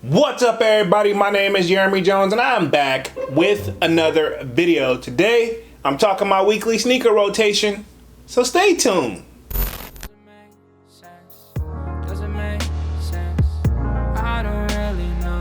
What's up, everybody? My name is Jeremy Jones and I'm back with another video. Today I'm talking my weekly sneaker rotation, so stay tuned.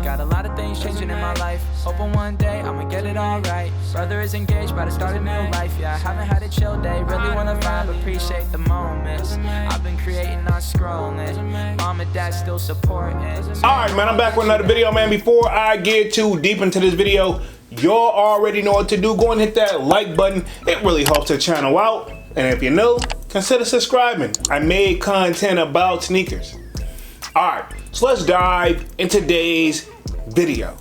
Got a lot of things changing in my life. Hoping one day I'ma get it all right. Brother is engaged, about to start a new life. Yeah, I haven't had a chill day. Really wanna vibe, appreciate the moments. I've been creating, not scrolling. Mom and dad still supporting. Alright, man, I'm back with another video, man. Before I get too deep into this video, y'all already know what to do. Go and hit that like button. It really helps the channel out. And if you're new, consider subscribing. I made content about sneakers. Alright, so let's dive into today's video.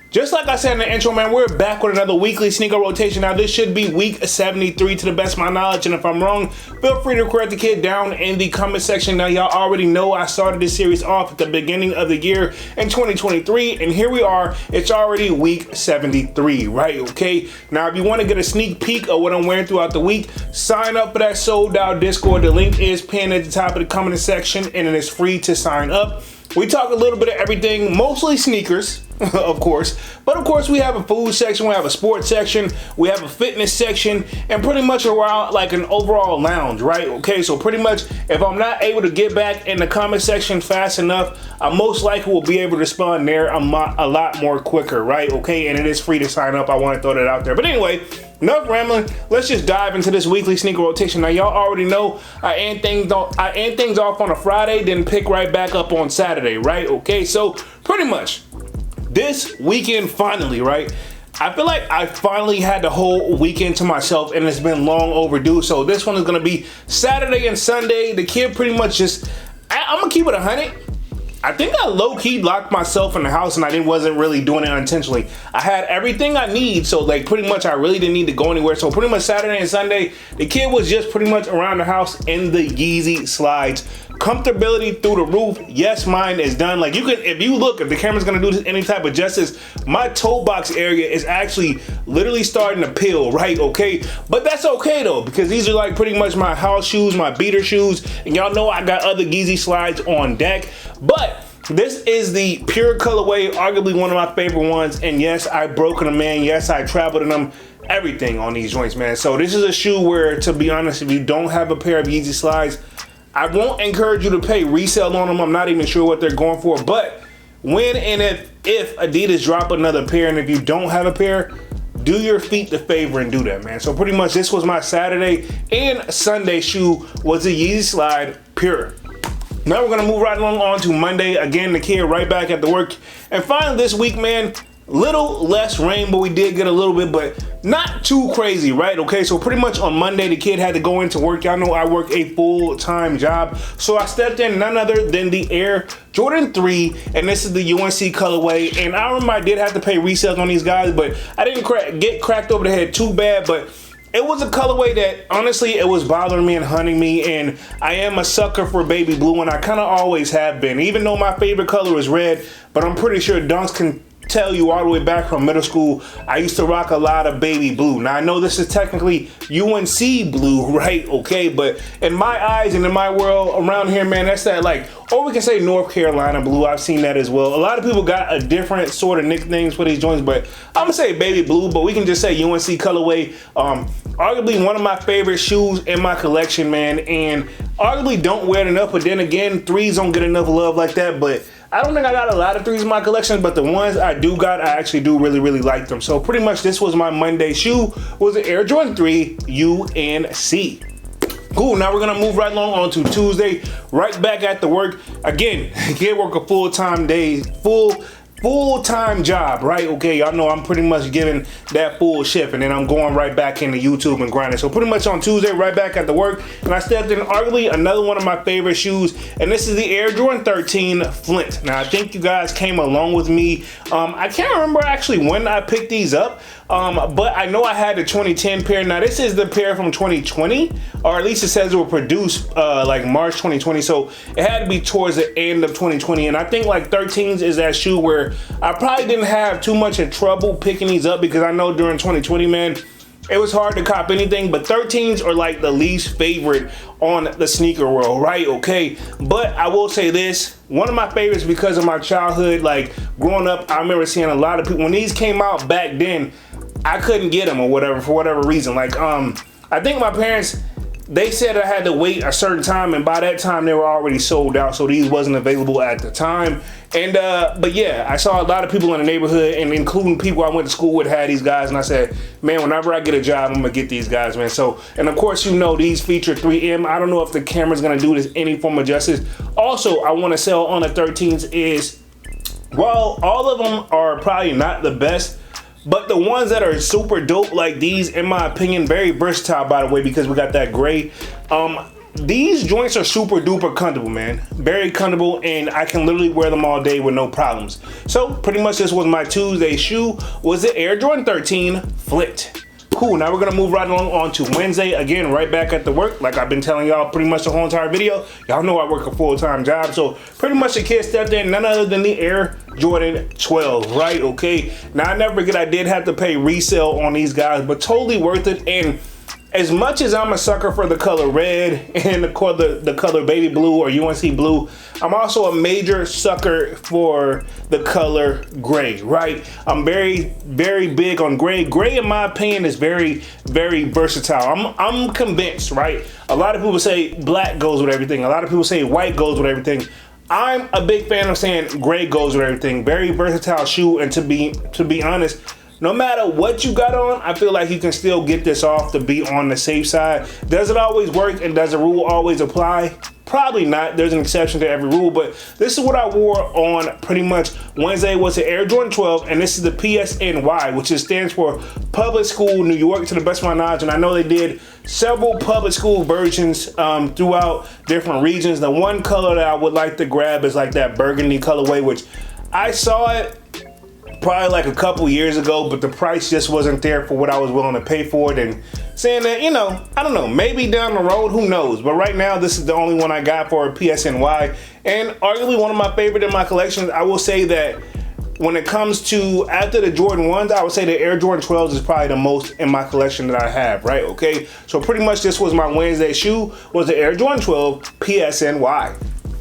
Just like I said in the intro, man, we're back with another weekly sneaker rotation. Now, this should be week 73 to the best of my knowledge, and if I'm wrong, feel free to correct the kid down in the comment section. Now, y'all already know I started this series off at the beginning of the year in 2023, and here we are. It's already week 73, right? Okay. Now, if you want to get a sneak peek of what I'm wearing throughout the week, sign up for that sold out Discord. The link is pinned at the top of the comment section, and it is free to sign up. We talk a little bit of everything, mostly sneakers, of course. But of course, we have a food section, we have a sports section, we have a fitness section, and pretty much around like an overall lounge, right? Okay, so pretty much if I'm not able to get back in the comment section fast enough, I most likely will be able to respond there a lot more quicker, right? Okay, and it is free to sign up. I want to throw that out there. But anyway, enough rambling. Let's just dive into this weekly sneaker rotation. Now, y'all already know I end things off on a Friday, then pick right back up on Saturday, right? Okay, so pretty much this weekend finally, right? I feel like I finally had the whole weekend to myself and it's been long overdue. So this one is gonna be Saturday and Sunday. The kid pretty much just, I'm gonna keep it 100. I think I low-key locked myself in the house and I wasn't really doing it intentionally. I had everything I need, so like pretty much I really didn't need to go anywhere. So pretty much Saturday and Sunday, the kid was just pretty much around the house in the Yeezy slides. Comfortability through the roof. Yes, mine is done. Like you can, if the camera's gonna do this any type of justice, my toe box area is actually literally starting to peel, right? Okay, but that's okay though, because these are like pretty much my house shoes, my beater shoes, and y'all know I got other Yeezy slides on deck. But this is the pure colorway, arguably one of my favorite ones. And yes, I've broken them, man. Yes, I traveled in them. Everything on these joints, man. So this is a shoe where, to be honest, if you don't have a pair of Yeezy slides, I won't encourage you to pay resale on them. I'm not even sure what they're going for. But when and if Adidas drop another pair, and if you don't have a pair, do your feet the favor and do that, man. So pretty much this was my Saturday and Sunday shoe, was a Yeezy slide pure. Now we're gonna move right along on to Monday. Again, the kid right back at the work. And finally this week, man, little less rain, but we did get a little bit, but not too crazy, right? Okay, so pretty much on Monday, the kid had to go into work. Y'all know I work a full-time job. So I stepped in none other than the Air Jordan 3, and this is the UNC colorway. And I remember I did have to pay resales on these guys, but I didn't get cracked over the head too bad, but it was a colorway that, honestly, it was bothering me and hunting me, and I am a sucker for baby blue, and I kind of always have been, even though my favorite color is red, but I'm pretty sure Dunks can tell you all the way back from middle school, I used to rock a lot of baby blue. Now, I know this is technically UNC blue, right? Okay, but in my eyes and in my world around here, man, that's that, like, or we can say North Carolina blue. I've seen that as well. A lot of people got a different sort of nicknames for these joints, but I'm gonna say baby blue, but we can just say UNC colorway. Arguably one of my favorite shoes in my collection, man, and arguably don't wear it enough, but then again, threes don't get enough love like that. But I don't think I got a lot of threes in my collection, but the ones I do got, I actually do really like them. So pretty much this was my Monday shoe, was the Air Jordan 3 UNC. Cool, now we're gonna move right along on to Tuesday, right back at the work. Again, can't work a full-time day, full-time job, right? Okay, y'all know I'm pretty much giving that full shift, and then I'm going right back into YouTube and grinding. So pretty much on Tuesday, right back at the work, and I stepped in arguably another one of my favorite shoes, and this is the Air Jordan 13 Flint. Now, I think you guys came along with me. I can't remember actually when I picked these up, but I know I had the 2010 pair. Now, this is the pair from 2020, or at least it says it was produced like March 2020, so it had to be towards the end of 2020, and I think like 13s is that shoe where I probably didn't have too much of trouble picking these up, because I know during 2020, man, it was hard to cop anything, but 13s are like the least favorite on the sneaker world, right? Okay, but I will say this, one of my favorites because of my childhood, like growing up, I remember seeing a lot of people, when these came out back then, I couldn't get them or whatever, for whatever reason. Like, I think my parents, they said I had to wait a certain time, and by that time they were already sold out, so these wasn't available at the time. And but yeah, I saw a lot of people in the neighborhood, and including people I went to school with, had these guys, and I said, man, whenever I get a job, I'm gonna get these guys, man. So, and of course, you know, these feature 3M. I don't know if the camera's gonna do this any form of justice. Also, I want to sell on the 13s is, while all of them are probably not the best, but the ones that are super dope, like these, in my opinion, very versatile, by the way, because we got that gray. These joints are super duper comfortable, man. Very comfortable, and I can literally wear them all day with no problems. So pretty much this was my Tuesday shoe, was the Air Jordan 13 Flit. Cool, now we're gonna move right along on to Wednesday. Again, right back at the work. Like I've been telling y'all pretty much the whole entire video. Y'all know I work a full-time job, so pretty much the kid stepped in, none other than the Air Jordan 12, right? Okay, now I never forget I did have to pay resale on these guys, but totally worth it. And as much as I'm a sucker for the color red and the color baby blue or UNC blue, I'm also a major sucker for the color gray, right? I'm very, very big on gray. Gray, in my opinion, is very, very versatile. I'm convinced, right? A lot of people say black goes with everything. A lot of people say white goes with everything. I'm a big fan of saying gray goes with everything. Very versatile shoe, and to be honest, no matter what you got on, I feel like you can still get this off to be on the safe side. Does it always work, and does the rule always apply? Probably not. There's an exception to every rule, but this is what I wore on pretty much Wednesday. Was the Air Jordan 12, and this is the PSNY, which stands for Public School New York, to the best of my knowledge. And I know they did several public school versions throughout different regions. The one color that I would like to grab is like that burgundy colorway, which I saw it probably like a couple years ago, but the price just wasn't there for what I was willing to pay for it. And saying that, you know, I don't know, maybe down the road, who knows? But right now, this is the only one I got for PSNY, and arguably one of my favorite in my collection. I will say that when it comes to, after the Jordan 1s, I would say the Air Jordan 12s is probably the most in my collection that I have, right? Okay, so pretty much this was my Wednesday shoe, was the Air Jordan 12 PSNY.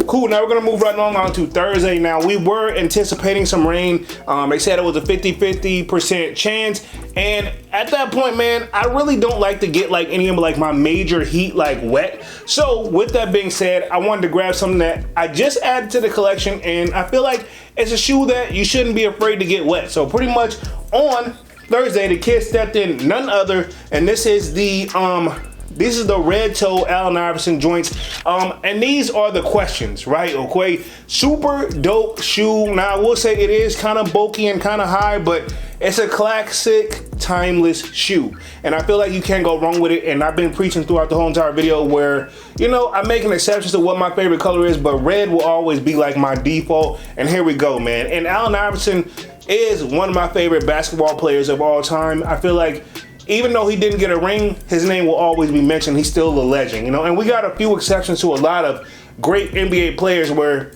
Cool, now we're gonna move right on to Thursday. Now, we were anticipating some rain. They said it was a 50% chance. And at that point, man, I really don't like to get like any of like my major heat like wet. So with that being said, I wanted to grab something that I just added to the collection, and I feel like it's a shoe that you shouldn't be afraid to get wet. So pretty much on Thursday, the kid stepped in, none other, and this is the red toe Allen Iverson joints, and these are the questions, right? Okay, super dope shoe. Now I will say it is kind of bulky and kind of high, but it's a classic, timeless shoe, and I feel like you can't go wrong with it. And I've been preaching throughout the whole entire video where, you know, I'm making exceptions to what my favorite color is, but red will always be like my default. And here we go, man. And Allen Iverson is one of my favorite basketball players of all time. I feel like even though he didn't get a ring, his name will always be mentioned. He's still a legend, you know? And we got a few exceptions to a lot of great NBA players where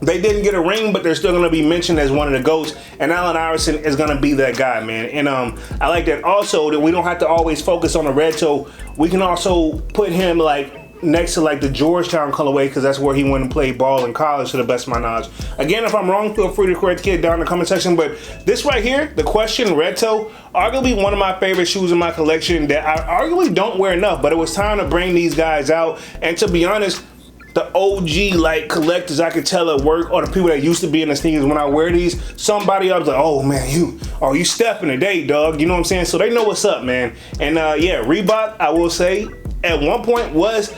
they didn't get a ring, but they're still going to be mentioned as one of the GOATs. And Allen Iverson is going to be that guy, man. And I like that also that we don't have to always focus on the red toe. We can also put him like next to like the Georgetown colorway, because that's where he went and played ball in college, to the best of my knowledge. Again, if I'm wrong, feel free to correct the kid down in the comment section. But this right here, the question red toe, arguably one of my favorite shoes in my collection that I arguably don't wear enough, but it was time to bring these guys out. And to be honest, the OG like collectors I could tell at work, or the people that used to be in the sneakers, when I wear these, somebody else like, oh man, you stepping today, dog. You know what I'm saying? So they know what's up, man. And yeah, Reebok, I will say, at one point was,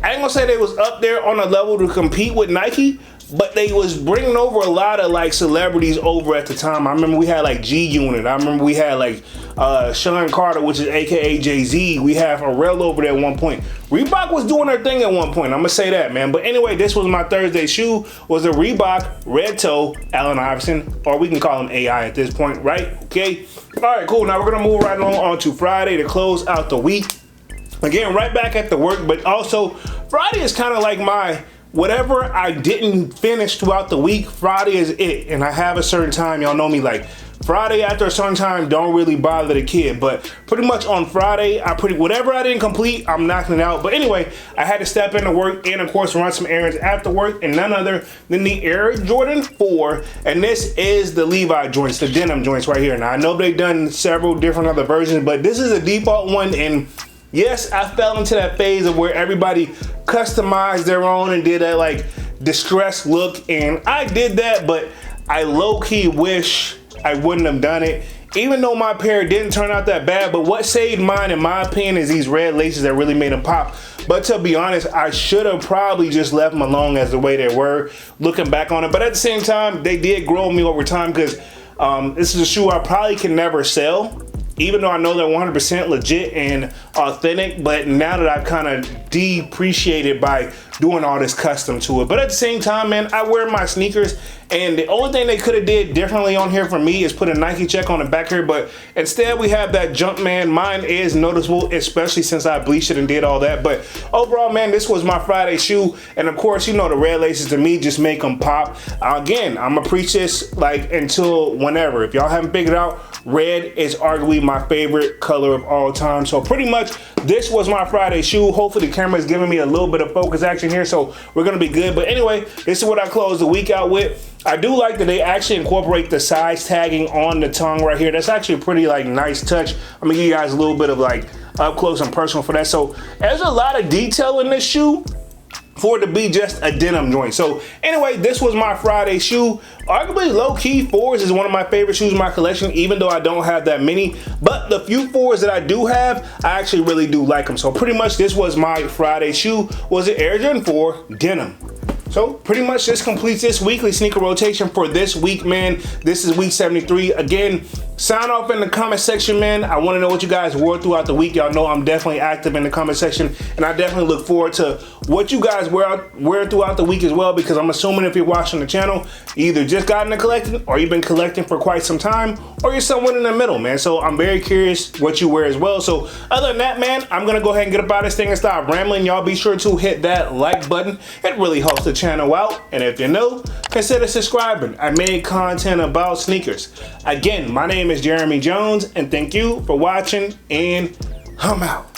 I ain't gonna say they was up there on a level to compete with Nike, but they was bringing over a lot of like celebrities over at the time. I remember we had like G-Unit. I remember we had like Sean Carter, which is AKA Jay-Z. We had Pharrell over there at one point. Reebok was doing their thing at one point. I'm gonna say that, man. But anyway, this was my Thursday shoe, was the Reebok red toe Allen Iverson, or we can call him AI at this point, right? Okay. All right, cool. Now we're gonna move right on to Friday to close out the week. Again, right back at the work, but also Friday is kind of like my whatever I didn't finish throughout the week, Friday is it. And I have a certain time, y'all know me, like Friday after a certain time don't really bother the kid, but pretty much on Friday, whatever I didn't complete, I'm knocking it out. But anyway, I had to step into work and of course run some errands after work, and none other than the Air Jordan 4, and this is the Levi joints, the denim joints right here. Now I know they've done several different other versions, but this is a default one, and yes, I fell into that phase of where everybody customized their own and did that like distressed look, and I did that, but I low-key wish I wouldn't have done it, even though my pair didn't turn out that bad. But what saved mine, in my opinion, is these red laces that really made them pop. But to be honest, I should have probably just left them alone as the way they were, looking back on it. But at the same time, they did grow me over time, because this is a shoe I probably can never sell, even though I know they're 100% legit and authentic. But now that I've kind of depreciated by doing all this custom to it. But at the same time, man, I wear my sneakers, and the only thing they could have did differently on here for me is put a Nike check on the back here, but instead we have that Jumpman. Mine is noticeable, especially since I bleached it and did all that. But overall, man, this was my Friday shoe, and of course, you know, the red laces to me just make them pop. Again, I'm gonna preach this like until whenever. If y'all haven't figured out, red is arguably my favorite color of all time. So pretty much this was my Friday shoe. Hopefully the camera is giving me a little bit of focus action here, so we're gonna be good. But anyway, this is what I closed the week out with. I do like that they actually incorporate the size tagging on the tongue right here. That's actually a pretty like nice touch. I'm gonna give you guys a little bit of like up close and personal for that. So there's a lot of detail in this shoe for it to be just a denim joint. So anyway, this was my Friday shoe. Arguably low-key, 4s is one of my favorite shoes in my collection, even though I don't have that many. But the few 4s that I do have, I actually really do like them. So pretty much this was my Friday shoe, was the Air Jordan 4 denim. So pretty much this completes this weekly sneaker rotation for this week, man. This is week 73. Again, sound off in the comment section, man. I want to know what you guys wore throughout the week. Y'all know I'm definitely active in the comment section, and I definitely look forward to what you guys wear throughout the week as well, because I'm assuming if you're watching the channel, you either just got into collecting, or you've been collecting for quite some time, or you're somewhere in the middle, man. So I'm very curious what you wear as well. So other than that, man, I'm gonna go ahead and get up out of this thing and stop rambling. Y'all be sure to hit that like button. It really helps the channel out, and if you're new, consider subscribing. I made content about sneakers. Again, my name is Jeremy Jones, and thank you for watching, and I'm out.